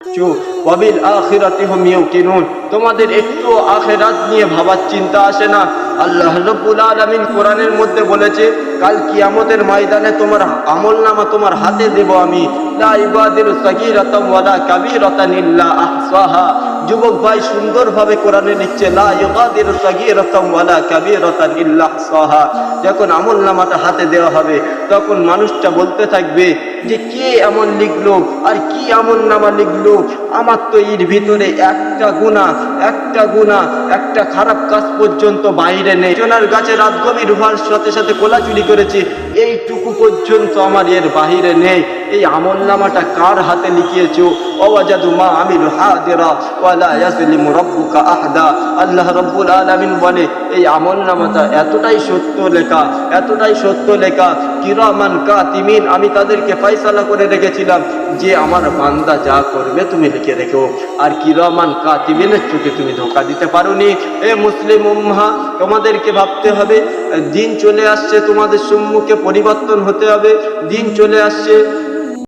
ওয়াবিল আখিরাতি হুম ইউকিনুন, তোমাদের একটু আখিরাত নিয়ে ভাবার চিন্তা আসে না? আল্লাহ রাব্বুল আলামিন কোরআনের মধ্যে বলেছে, কাল কিয়ামতের ময়দানে তোমার আমলনামা তোমার হাতে দেব আমি। লা ইবাদিরু সাগীরাতাম ওয়ালা কাবীরাতান ইল্লা আহসাহা। যুবক ভাই সুন্দরভাবে কোরআনে লিখছে, লা ইবাদিরু সাগীরাতাম ওয়ালা কাবীরাতান ইল্লা আহসাহা। যখন আমলনামাটা হাতে দেওয়া হবে তখন মানুষটা বলতে থাকবে যে কে এমন লিখলো আর কি আমলনামা লিখলো, আমার তো এর ভিতরে একটা গুনাহ একটা খারাপ কাজ পর্যন্ত বাইরে নেই। জনার গাছে রাত গভীর হওয়ার সাথে সাথে কোলাচুরি করেছি, এইটুকু পর্যন্ত আমার এর বাহিরে নেই। এই আমলনামাটা কার হাতে লিখিয়েছো? ওয়াজাদু মা আমিলু হাদিরা ওয়ালা ইয়াজলিমু রাব্বুকা আহাদা। আল্লাহ রাব্বুল আলামিন বলে, এই আমলনামাটা এতটাই সত্য লেখা, কিরামান কাতিমিন, আমি তাদেরকে ফয়সালা করে রেখেছিলাম যে আমার বান্দা যা করবে তুমি লিখে রেখো। আর কিরামান কাতিমিনের চোখে তুমি ধোঁকা দিতে পারোনি। এ মুসলিম উম্মাহ, তোমাদেরকে ভাবতে হবে, দিন চলে আসছে, তোমাদের সম্মুখে পরিবর্তন হতে হবে। দিন চলে আসছে,